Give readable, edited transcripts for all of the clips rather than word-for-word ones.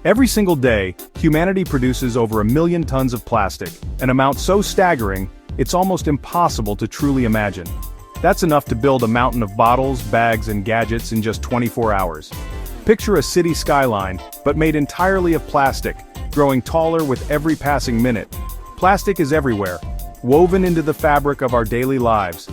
Every single day, humanity produces over 1 million tons of plastic, an amount so staggering, it's almost impossible to truly imagine. That's enough to build a mountain of bottles, bags, and gadgets in just 24 hours. Picture a city skyline, but made entirely of plastic, growing taller with every passing minute. Plastic is everywhere, woven into the fabric of our daily lives.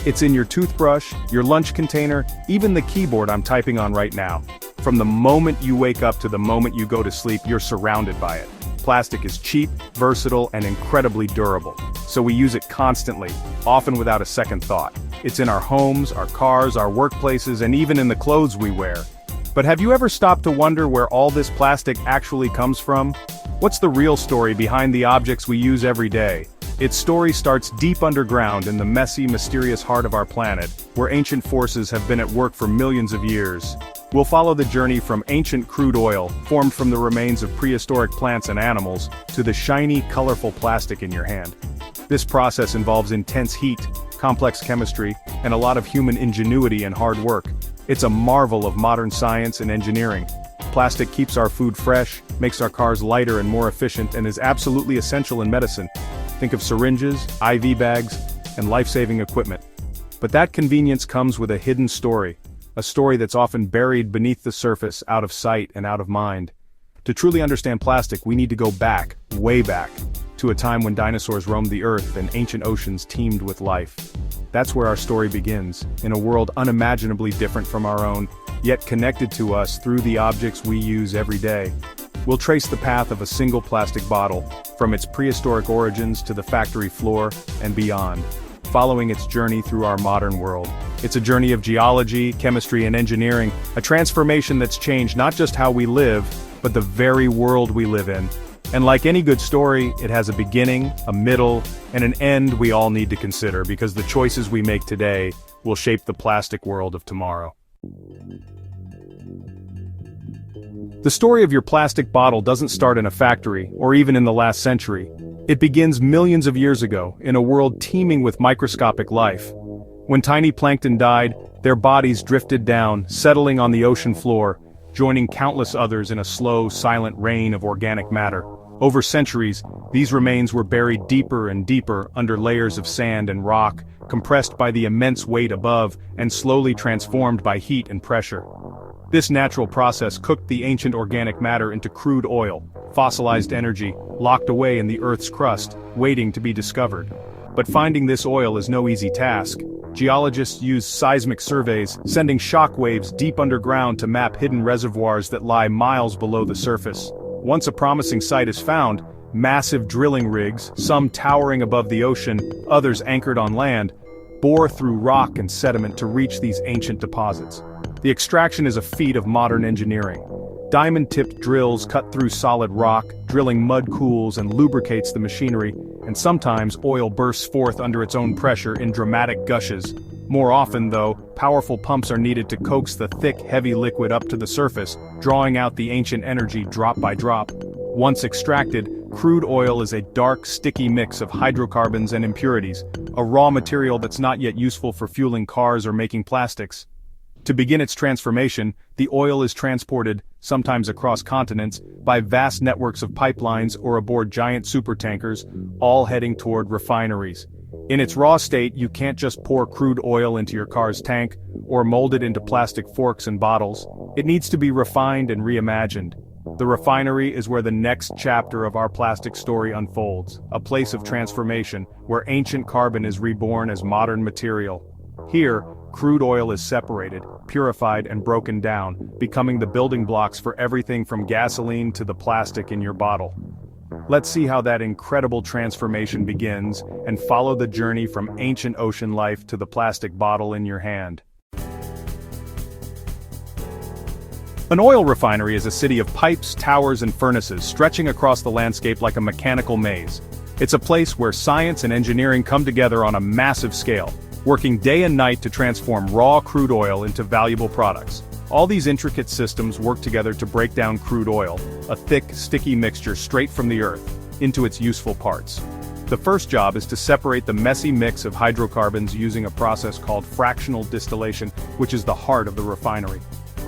It's in your toothbrush, your lunch container, even the keyboard I'm typing on right now. From the moment you wake up to the moment you go to sleep, you're surrounded by it. Plastic is cheap, versatile, and incredibly durable. So we use it constantly, often without a second thought. It's in our homes, our cars, our workplaces, and even in the clothes we wear. But have you ever stopped to wonder where all this plastic actually comes from? What's the real story behind the objects we use every day? Its story starts deep underground in the messy, mysterious heart of our planet, where ancient forces have been at work for millions of years. We'll follow the journey from ancient crude oil, formed from the remains of prehistoric plants and animals, to the shiny, colorful plastic in your hand. This process involves intense heat, complex chemistry, and a lot of human ingenuity and hard work. It's a marvel of modern science and engineering. Plastic keeps our food fresh, makes our cars lighter and more efficient, and is absolutely essential in medicine. Think of syringes, IV bags, and life-saving equipment. But that convenience comes with a hidden story. A story that's often buried beneath the surface, out of sight and out of mind. To truly understand plastic, we need to go back, way back, to a time when dinosaurs roamed the earth and ancient oceans teemed with life. That's where our story begins, in a world unimaginably different from our own, yet connected to us through the objects we use every day. We'll trace the path of a single plastic bottle, from its prehistoric origins to the factory floor and beyond, following its journey through our modern world. It's a journey of geology, chemistry, and engineering, a transformation that's changed not just how we live, but the very world we live in. And like any good story, it has a beginning, a middle, and an end we all need to consider, because the choices we make today will shape the plastic world of tomorrow. The story of your plastic bottle doesn't start in a factory, or even in the last century. It begins millions of years ago, in a world teeming with microscopic life. When tiny plankton died, their bodies drifted down, settling on the ocean floor, joining countless others in a slow, silent rain of organic matter. Over centuries, these remains were buried deeper and deeper under layers of sand and rock, compressed by the immense weight above, and slowly transformed by heat and pressure. This natural process cooked the ancient organic matter into crude oil, fossilized energy, locked away in the Earth's crust, waiting to be discovered. But finding this oil is no easy task. Geologists use seismic surveys, sending shock waves deep underground to map hidden reservoirs that lie miles below the surface. Once a promising site is found, massive drilling rigs, some towering above the ocean, others anchored on land, bore through rock and sediment to reach these ancient deposits. The extraction is a feat of modern engineering. Diamond-tipped drills cut through solid rock, drilling mud cools and lubricates the machinery, and sometimes oil bursts forth under its own pressure in dramatic gushes. More often, though, powerful pumps are needed to coax the thick, heavy liquid up to the surface, drawing out the ancient energy drop by drop. Once extracted, crude oil is a dark, sticky mix of hydrocarbons and impurities, a raw material that's not yet useful for fueling cars or making plastics. To begin its transformation, the oil is transported, sometimes across continents, by vast networks of pipelines or aboard giant supertankers, all heading toward refineries. In its raw state, you can't just pour crude oil into your car's tank, or mold it into plastic forks and bottles. It needs to be refined and reimagined. The refinery is where the next chapter of our plastic story unfolds, a place of transformation, where ancient carbon is reborn as modern material. Here, crude oil is separated, purified, and broken down, becoming the building blocks for everything from gasoline to the plastic in your bottle. Let's see how that incredible transformation begins, and follow the journey from ancient ocean life to the plastic bottle in your hand. An oil refinery is a city of pipes, towers, and furnaces stretching across the landscape like a mechanical maze. It's a place where science and engineering come together on a massive scale, working day and night to transform raw crude oil into valuable products. All these intricate systems work together to break down crude oil, a thick, sticky mixture straight from the earth, into its useful parts. The first job is to separate the messy mix of hydrocarbons using a process called fractional distillation, which is the heart of the refinery.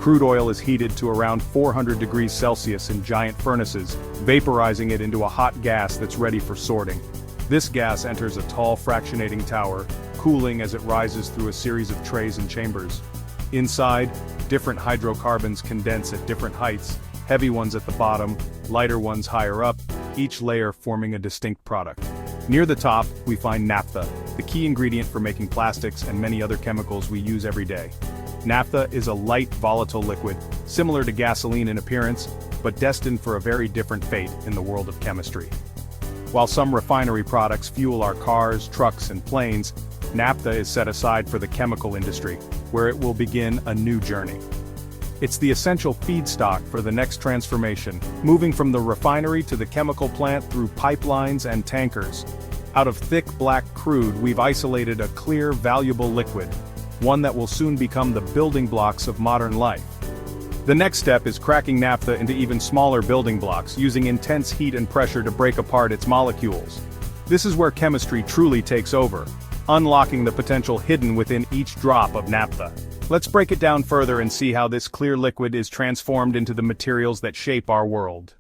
Crude oil is heated to around 400 degrees Celsius in giant furnaces, vaporizing it into a hot gas that's ready for sorting. This gas enters a tall fractionating tower, cooling as it rises through a series of trays and chambers. Inside, different hydrocarbons condense at different heights, heavy ones at the bottom, lighter ones higher up, each layer forming a distinct product. Near the top, we find naphtha, the key ingredient for making plastics and many other chemicals we use every day. Naphtha is a light, volatile liquid, similar to gasoline in appearance, but destined for a very different fate in the world of chemistry. While some refinery products fuel our cars, trucks, and planes, naphtha is set aside for the chemical industry, where it will begin a new journey. It's the essential feedstock for the next transformation, moving from the refinery to the chemical plant through pipelines and tankers. Out of thick black crude, we've isolated a clear, valuable liquid, one that will soon become the building blocks of modern life. The next step is cracking naphtha into even smaller building blocks, using intense heat and pressure to break apart its molecules. This is where chemistry truly takes over, unlocking the potential hidden within each drop of naphtha. Let's break it down further and see how this clear liquid is transformed into the materials that shape our world.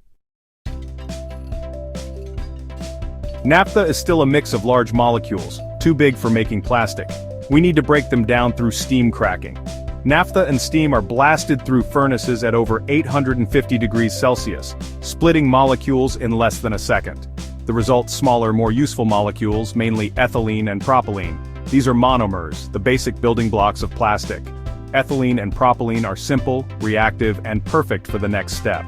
Naphtha is still a mix of large molecules, too big for making plastic. We need to break them down through steam cracking. Naphtha and steam are blasted through furnaces at over 850 degrees Celsius, splitting molecules in less than a second. The result: smaller, more useful molecules, mainly ethylene and propylene. These are monomers, the basic building blocks of plastic. Ethylene and propylene are simple, reactive, and perfect for the next step.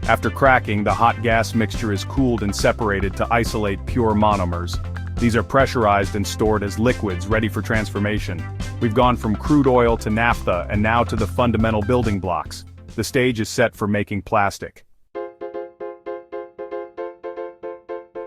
After cracking, the hot gas mixture is cooled and separated to isolate pure monomers. These are pressurized and stored as liquids ready for transformation. We've gone from crude oil to naphtha and now to the fundamental building blocks. The stage is set for making plastic.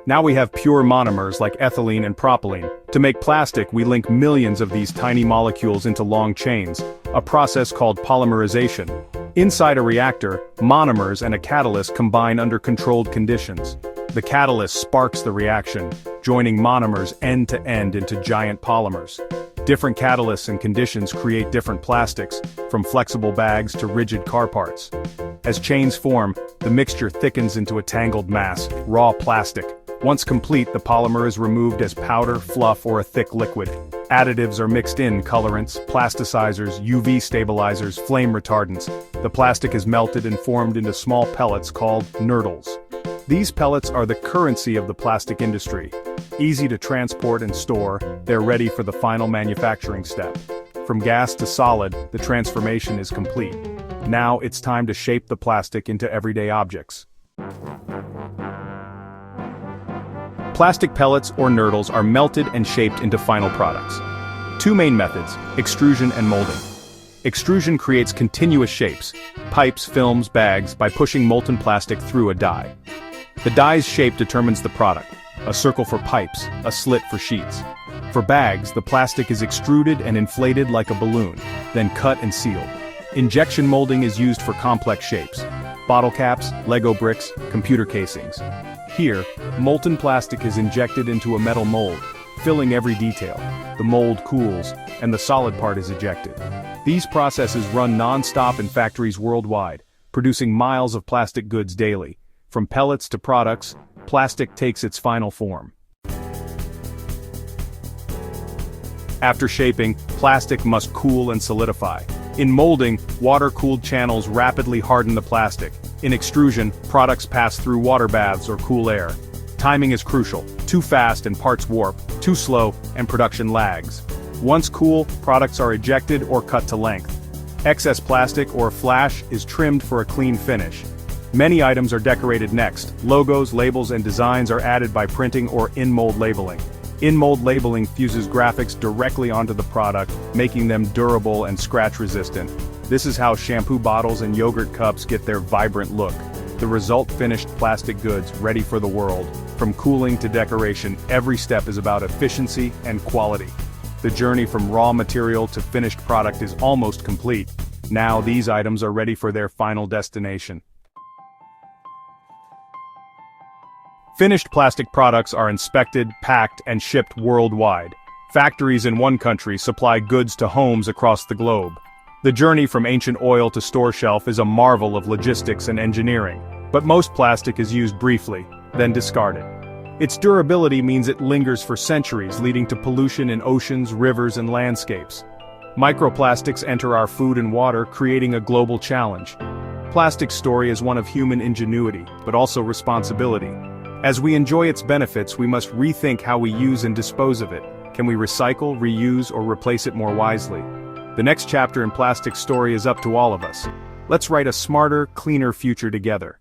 Now we have pure monomers like ethylene and propylene. To make plastic, we link millions of these tiny molecules into long chains, a process called polymerization. Inside a reactor, monomers and a catalyst combine under controlled conditions. The catalyst sparks the reaction, joining monomers end to end into giant polymers. Different catalysts and conditions create different plastics, from flexible bags to rigid car parts. As chains form, the mixture thickens into a tangled mass, raw plastic. Once complete, the polymer is removed as powder, fluff, or a thick liquid. Additives are mixed in: colorants, plasticizers, UV stabilizers, flame retardants. The plastic is melted and formed into small pellets called nurdles. These pellets are the currency of the plastic industry. Easy to transport and store, they're ready for the final manufacturing step. From gas to solid, the transformation is complete. Now it's time to shape the plastic into everyday objects. Plastic pellets or nurdles are melted and shaped into final products. Two main methods: extrusion and molding. Extrusion creates continuous shapes, pipes, films, bags, by pushing molten plastic through a die. The die's shape determines the product: a circle for pipes, a slit for sheets. For bags, the plastic is extruded and inflated like a balloon, then cut and sealed. Injection molding is used for complex shapes: bottle caps, Lego bricks, computer casings. Here, molten plastic is injected into a metal mold, filling every detail. The mold cools, and the solid part is ejected. These processes run non-stop in factories worldwide, producing miles of plastic goods daily. From pellets to products, plastic takes its final form. After shaping, plastic must cool and solidify. In molding, water-cooled channels rapidly harden the plastic. In extrusion, products pass through water baths or cool air. Timing is crucial: too fast and parts warp, too slow and production lags. Once cool, products are ejected or cut to length. Excess plastic or flash is trimmed for a clean finish. Many items are decorated next. Logos, labels, and designs are added by printing or in-mold labeling. In-mold labeling fuses graphics directly onto the product, making them durable and scratch-resistant. This is how shampoo bottles and yogurt cups get their vibrant look. The result: finished plastic goods ready for the world. From cooling to decoration, every step is about efficiency and quality. The journey from raw material to finished product is almost complete. Now these items are ready for their final destination. Finished plastic products are inspected, packed, and shipped worldwide. Factories in one country supply goods to homes across the globe. The journey from ancient oil to store shelf is a marvel of logistics and engineering. But most plastic is used briefly, then discarded. Its durability means it lingers for centuries, leading to pollution in oceans, rivers, and landscapes. Microplastics enter our food and water, creating a global challenge. Plastic's story is one of human ingenuity, but also responsibility. As we enjoy its benefits, we must rethink how we use and dispose of it. Can we recycle, reuse, or replace it more wisely? The next chapter in plastic's story is up to all of us. Let's write a smarter, cleaner future together.